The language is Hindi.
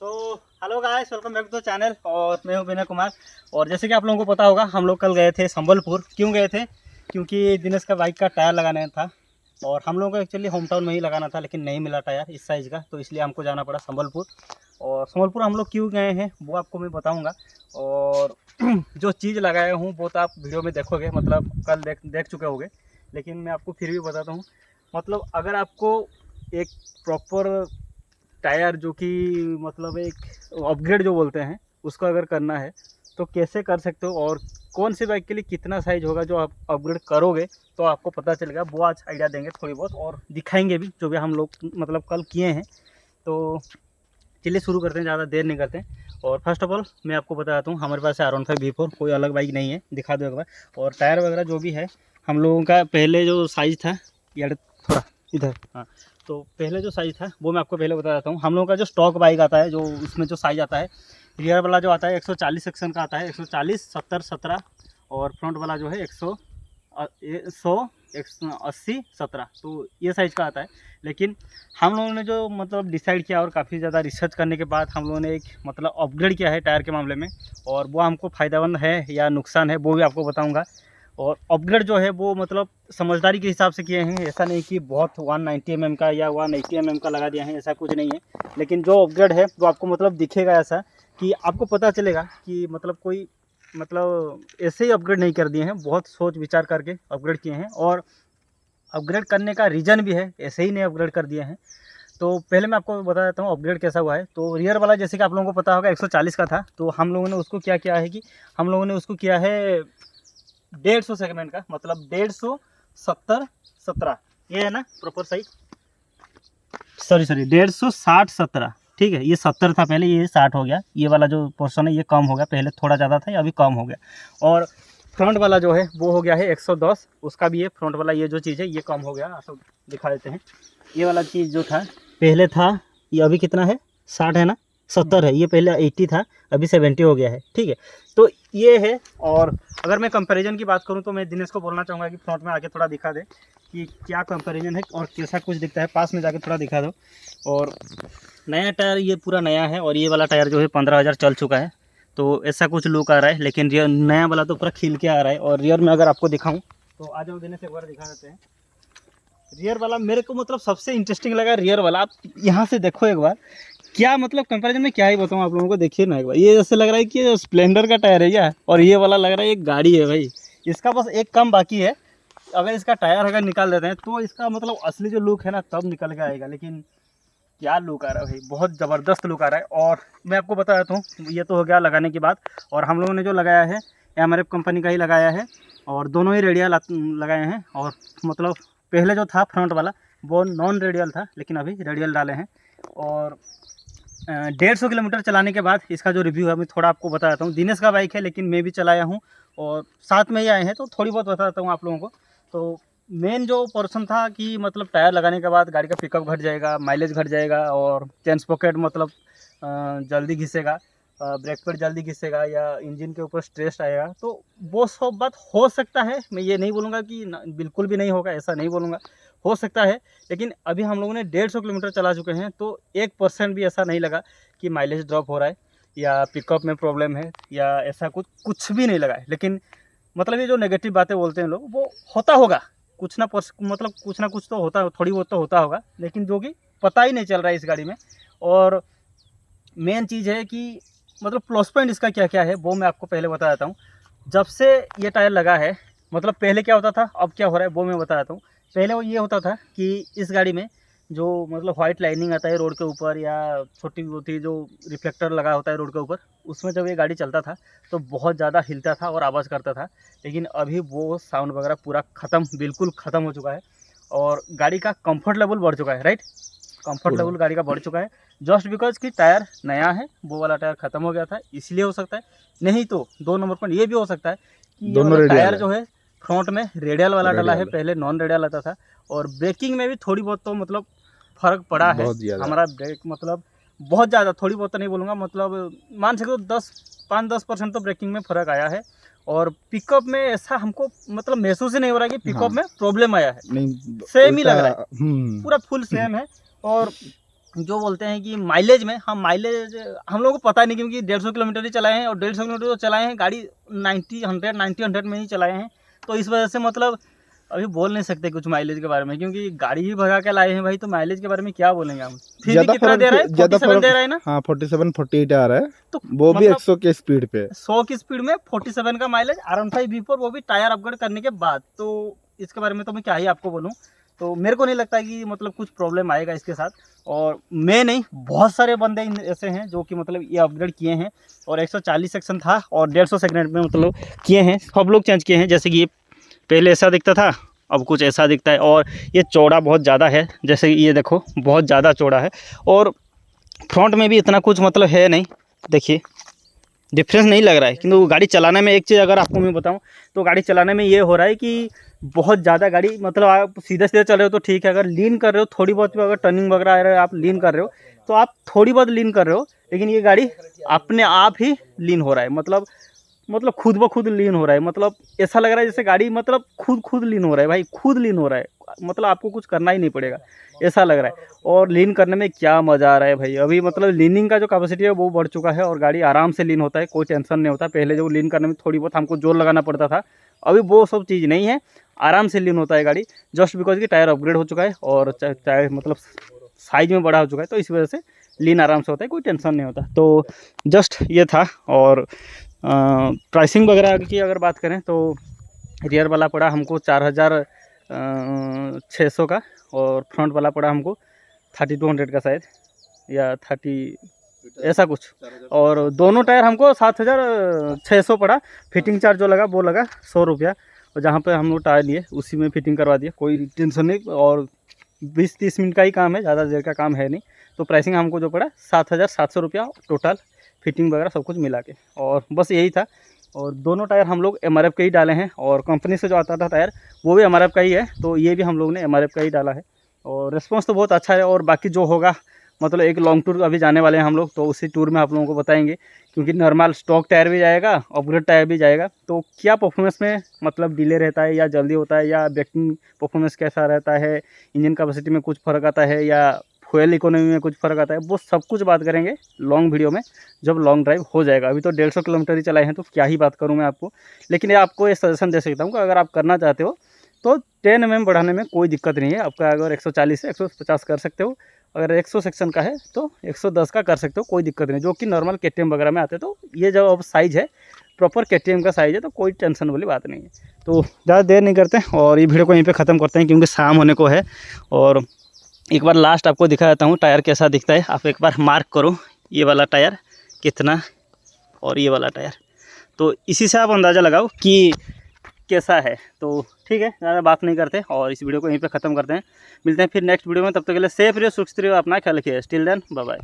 तो hello guys, welcome back to the channel. और मैं हूं विनय कुमार। और जैसे कि आप लोगों को पता होगा, हम लोग कल गए थे संबलपुर। क्यों गए थे? क्योंकि दिनेश का बाइक का टायर लगाना था और हम लोगों को एक्चुअली होम टाउन में ही लगाना था, लेकिन नहीं मिला टायर इस साइज़ का, तो इसलिए हमको जाना पड़ा संबलपुर। और संबलपुर हम लोग क्यों गए हैं वो आपको मैं बताऊँगा। और जो चीज़ लगाया हूँ वो तो आप वीडियो में देखोगे, मतलब कल देख चुके होंगे, लेकिन मैं आपको फिर भी बताता हूँ। मतलब अगर आपको एक प्रॉपर टायर जो कि मतलब एक अपग्रेड जो बोलते हैं उसको अगर करना है तो कैसे कर सकते हो, और कौन सी बाइक के लिए कितना साइज होगा जो आप अपग्रेड करोगे तो आपको पता चलेगा। वो आज आइडिया देंगे थोड़ी बहुत और दिखाएंगे भी, जो भी हम लोग मतलब कल किए हैं। तो चलिए शुरू करते हैं, ज़्यादा देर नहीं करते हैं। और फर्स्ट ऑफ ऑल मैं आपको बताता हूँ, हमारे पास है R15 V4, कोई अलग बाइक नहीं है। दिखा दो एक बार। और टायर वगैरह जो भी है हम लोगों का पहले जो साइज़ था, यार थोड़ा इधर, हाँ, तो पहले जो साइज़ था वो मैं आपको पहले बता देता हूँ। हम लोगों का जो स्टॉक बाइक आता है, जो उसमें जो साइज़ आता है, रियर वाला जो आता है 140 सेक्शन का आता है, 140 70 17। और फ्रंट वाला जो है 100 180 17, तो ये साइज़ का आता है। लेकिन हम लोगों ने जो मतलब डिसाइड किया और काफ़ी ज़्यादा रिसर्च करने के बाद हम लोगों ने एक मतलब अपग्रेड किया है टायर के मामले में, और वो हमको फ़ायदेमंद है या नुकसान है वो भी आपको बताऊंगा। और अपग्रेड जो है वो मतलब समझदारी के हिसाब से किए हैं, ऐसा नहीं कि बहुत 190 mm का या 180 mm का लगा दिया है, ऐसा कुछ नहीं है। लेकिन जो अपग्रेड है वो आपको मतलब दिखेगा ऐसा कि आपको पता चलेगा कि मतलब कोई मतलब ऐसे ही अपग्रेड नहीं कर दिए हैं, बहुत सोच विचार करके अपग्रेड किए हैं। और अपग्रेड करने का रीज़न भी है, ऐसे ही नहीं अपग्रेड कर दिए हैं। तो पहले मैं आपको बता देता हूँ अपग्रेड कैसा हुआ है। तो रियर वाला जैसे कि आप लोगों को पता होगा 140 का था, तो हम लोगों ने उसको क्या किया है कि हम लोगों ने उसको किया है 150 सेगमेंट का, मतलब 150 70 17, ये है ना प्रॉपर साइज। सॉरी 150 60 17, ठीक है। ये 70 था पहले, ये 60 हो गया। ये वाला जो पोर्शन है ये कम हो गया, पहले थोड़ा ज़्यादा था, ये अभी कम हो गया। और फ्रंट वाला जो है वो हो गया है 110, उसका भी है फ्रंट वाला, ये जो चीज़ है ये कम हो गया। आपको दिखा देते हैं। ये वाला चीज़ जो था पहले था, ये अभी कितना है, 60 है ना, 70 है। ये पहले 80 था, अभी 70 हो गया है, ठीक है। तो ये है। और अगर मैं कंपैरिजन की बात करूं तो मैं दिनेश को बोलना चाहूँगा कि फ्रंट में आके थोड़ा दिखा दे कि क्या कंपैरिजन है और कैसा कुछ दिखता है, पास में जाके थोड़ा दिखा दो। और नया टायर ये पूरा नया है, और ये वाला टायर जो है 15,000 चल चुका है, तो ऐसा कुछ लुक आ रहा है। लेकिन रियर नया वाला तो पूरा खिल के आ रहा है। और रियर में अगर आपको दिखाऊँ तो आ जाओ दिनेश, एक बार दिखा देते हैं। रियर वाला मेरे को मतलब सबसे इंटरेस्टिंग लगा रियर वाला। आप यहाँ से देखो एक बार, क्या मतलब कंपैरिजन में क्या ही बताऊँ आप लोगों को। देखिए ना एक बार, ये जैसे लग रहा है कि स्प्लेंडर का टायर है क्या, और ये वाला लग रहा है एक गाड़ी है भाई। इसका बस एक कम बाकी है, अगर इसका टायर अगर निकाल देते हैं तो इसका मतलब असली जो लुक है ना तब निकल के आएगा। लेकिन क्या लुक आ रहा है भाई, बहुत ज़बरदस्त लुक आ रहा है। और मैं आपको बता देता हूँ, ये तो हो गया लगाने की बात। और हम लोगों ने जो लगाया है MRF कंपनी का ही लगाया है, और दोनों ही रेडियल लगाए हैं। और मतलब पहले जो था फ्रंट वाला वो नॉन रेडियल था, लेकिन अभी रेडियल डाले हैं। और 150 किलोमीटर चलाने के बाद इसका जो रिव्यू है मैं थोड़ा आपको बता देता हूँ। दिनेश का बाइक है लेकिन मैं भी चलाया हूँ और साथ में ही आए हैं, तो थोड़ी बहुत बता देता हूँ आप लोगों को। तो मेन जो पोर्शन था कि मतलब टायर लगाने के बाद गाड़ी का पिकअप घट जाएगा, माइलेज घट जाएगा, और चेन पॉकेट मतलब जल्दी घिसेगा, ब्रेक पर जल्दी घिसेगा, या इंजन के ऊपर स्ट्रेस आएगा। तो वो सब बात हो सकता है, मैं ये नहीं बोलूँगा कि बिल्कुल भी नहीं होगा, ऐसा नहीं बोलूँगा, हो सकता है। लेकिन अभी हम लोगों ने 150 किलोमीटर चला चुके हैं, तो 1% भी ऐसा नहीं लगा कि माइलेज ड्रॉप हो रहा है या पिकअप में प्रॉब्लम है या ऐसा कुछ भी नहीं लगा है। लेकिन मतलब ये जो नेगेटिव बातें बोलते हैं लोग, वो होता होगा कुछ ना मतलब कुछ ना कुछ तो होता, थोड़ी बहुत तो होता होगा, लेकिन जो कि पता ही नहीं चल रहा है इस गाड़ी में। और मेन चीज़ है कि मतलब प्लस पॉइंट इसका क्या क्या है वो मैं आपको पहले बता देता हूँ। जब से ये टायर लगा है, मतलब पहले क्या होता था अब क्या हो रहा है वो मैं बता देता हूँ। पहले वो ये होता था कि इस गाड़ी में जो मतलब वाइट लाइनिंग आता है रोड के ऊपर, या छोटी मोटी जो रिफ्लेक्टर लगा होता है रोड के ऊपर, उसमें जब ये गाड़ी चलता था तो बहुत ज़्यादा हिलता था और आवाज़ करता था। लेकिन अभी वो साउंड वगैरह पूरा ख़त्म, बिल्कुल ख़त्म हो चुका है। और गाड़ी का कंफर्ट लेवल बढ़ चुका है, राइट, कंफर्ट लेवल गाड़ी का बढ़ चुका है। जस्ट बिकॉज कि टायर नया है, वो वाला टायर ख़त्म हो गया था इसलिए हो सकता है। नहीं तो 2 नंबर पॉइंट ये भी हो सकता है कि ये दोनों वाला रेडियल टायर है। जो है फ्रंट में रेडियल वाला डला है, रेडियल पहले नॉन रेडियल आता था। और ब्रेकिंग में भी थोड़ी बहुत तो मतलब फ़र्क पड़ा है। बहुत ज़्यादा। हमारा ब्रेक मतलब बहुत ज़्यादा, थोड़ी बहुत तो नहीं बोलूँगा, मतलब मान सकते हो 5-10% तो ब्रेकिंग में फ़र्क आया है। और पिकअप में ऐसा हमको मतलब महसूस ही नहीं हो रहा है कि पिकअप हाँ, में प्रॉब्लम आया है, नहीं सेम ही उल्टा। लग रहा है, पूरा फुल सेम है। और जो बोलते हैं कि माइलेज में, हम माइलेज हम लोगों को पता नहीं, क्योंकि 150 किलोमीटर ही चलाए हैं और 150 किलोमीटर जो चलाए हैं गाड़ी 90 100 में ही चलाए हैं। तो इस वजह से मतलब अभी बोल नहीं सकते कुछ माइलेज के बारे में, क्योंकि गाड़ी ही भगा के लाए हैं भाई, तो माइलेज के बारे में क्या बोलेंगे हम। फिर भी कितना दे रहा है, 47 दे रहा है ना। हाँ 47-48 आ रहा है, तो वो भी मतलब 100 के स्पीड पे, 100 की स्पीड में 47 का माइलेज, R15 V4, वो भी टायर अपग्रेड करने के बाद। तो इसके बारे में तो मैं क्या ही आपको बोलूँ। तो मेरे को नहीं लगता कि मतलब कुछ प्रॉब्लम आएगा इसके साथ। और मैं नहीं, बहुत सारे बंदे ऐसे हैं जो कि मतलब ये अपग्रेड किए हैं, और 140 सेक्शन था और 150 सेकंड में मतलब किए हैं, सब लोग चेंज किए हैं। जैसे कि ये पहले ऐसा दिखता था, अब कुछ ऐसा दिखता है, और ये चौड़ा बहुत ज़्यादा है, जैसे ये देखो बहुत ज़्यादा चौड़ा है। और फ्रंट में भी इतना कुछ मतलब है नहीं, देखिए डिफरेंस नहीं लग रहा है। किंतु गाड़ी चलाने में एक चीज़ अगर आपको मैं बताऊं, तो गाड़ी चलाने में ये हो रहा है कि बहुत ज़्यादा गाड़ी मतलब आप सीधे सीधे चल रहे हो तो ठीक है, अगर लीन कर रहे हो थोड़ी बहुत भी, अगर टर्निंग वगैरह आ रहा है आप लीन कर रहे हो तो आप थोड़ी बहुत लीन कर रहे हो, लेकिन ये गाड़ी अपने आप ही लीन हो रहा है। मतलब खुद ब खुद लीन हो रहा है। मतलब ऐसा लग रहा है जैसे गाड़ी मतलब खुद लीन हो रहा है भाई, खुद लीन हो रहा है। मतलब आपको कुछ करना ही नहीं पड़ेगा, ऐसा लग रहा है। और लीन करने में क्या मज़ा आ रहा है भाई। अभी मतलब लीनिंग का जो कैपेसिटी है वो बढ़ चुका है, और गाड़ी आराम से लीन होता है, कोई टेंशन नहीं होता। पहले जो लीन करने में थोड़ी बहुत हमको जोर लगाना पड़ता था, अभी वो सब चीज़ नहीं है, आराम से लीन होता है गाड़ी। जस्ट बिकॉज कि टायर अपग्रेड हो चुका है और टायर मतलब साइज में बड़ा हो चुका है, तो इस वजह से लीन आराम से होता है, कोई टेंशन नहीं होता। तो जस्ट ये था। और प्राइसिंग वगैरह की अगर बात करें तो रियर वाला पड़ा हमको 4600 का, और फ्रंट वाला पड़ा हमको 3200 का शायद, या 30 ऐसा कुछ। और दोनों टायर हमको 7600 पड़ा। फिटिंग चार्ज जो लगा वो लगा 100 रुपया, और जहाँ पे हम लोग टायर लिए उसी में फिटिंग करवा दिया, कोई टेंशन नहीं। और 20-30 मिनट का ही काम है, ज़्यादा देर का काम है नहीं। तो प्राइसिंग हमको जो पड़ा 7700 रुपया टोटल, फिटिंग वगैरह सब कुछ मिला के। और बस यही था। और दोनों टायर हम लोग MRF के ही डाले हैं, और कंपनी से जो आता था टायर वो भी MRF का ही है, तो ये भी हम लोग ने MRF का ही डाला है। और रिस्पॉन्स तो बहुत अच्छा है। और बाकी जो होगा मतलब एक लॉन्ग टूर अभी जाने वाले हैं हम लोग, तो उसी टूर में आप लोगों को बताएंगे, क्योंकि नॉर्मल स्टॉक टायर भी जाएगा, अपग्रेड टायर भी जाएगा, तो क्या परफॉर्मेंस में मतलब डिले रहता है या जल्दी होता है, या ब्रेकिंग परफॉर्मेंस कैसा रहता है, इंजन कैपेसिटी में कुछ फ़र्क आता है, या फ्यूल इकोनॉमी में कुछ फ़र्क आता है, वो सब कुछ बात करेंगे लॉन्ग वीडियो में जब लॉन्ग ड्राइव हो जाएगा। अभी तो 150 किलोमीटर ही चलाए हैं, तो क्या ही बात करूँ मैं आपको। लेकिन ये आपको ये सजेशन दे सकता हूँ कि अगर आप करना चाहते हो तो 10 mm बढ़ाने में कोई दिक्कत नहीं है आपका। अगर 140 से 150 कर सकते हो, अगर 100 सेक्शन का है तो 110 का कर सकते हो, कोई दिक्कत नहीं, जो कि नॉर्मल KTM वगैरह में आते हैं। तो ये जो अब साइज़ है प्रॉपर KTM का साइज़ है, तो कोई टेंशन वाली बात नहीं है। तो ज़्यादा देर नहीं करते और ये वीडियो को यहीं पे ख़त्म करते हैं, क्योंकि शाम होने को है। और एक बार लास्ट आपको दिखा देता हूँ टायर कैसा दिखता है। आप एक बार मार्क करो ये वाला टायर कितना और ये वाला टायर, तो इसी से आप अंदाज़ा लगाओ कि कैसा है। तो ठीक है, ज़्यादा बात नहीं करते और इस वीडियो को यहीं पे ख़त्म करते हैं। मिलते हैं फिर नेक्स्ट वीडियो में, तब तक के लिए सेफ रहिए, सुरक्षित रहिए, अपना ख्याल रखिए। Till then bye bye.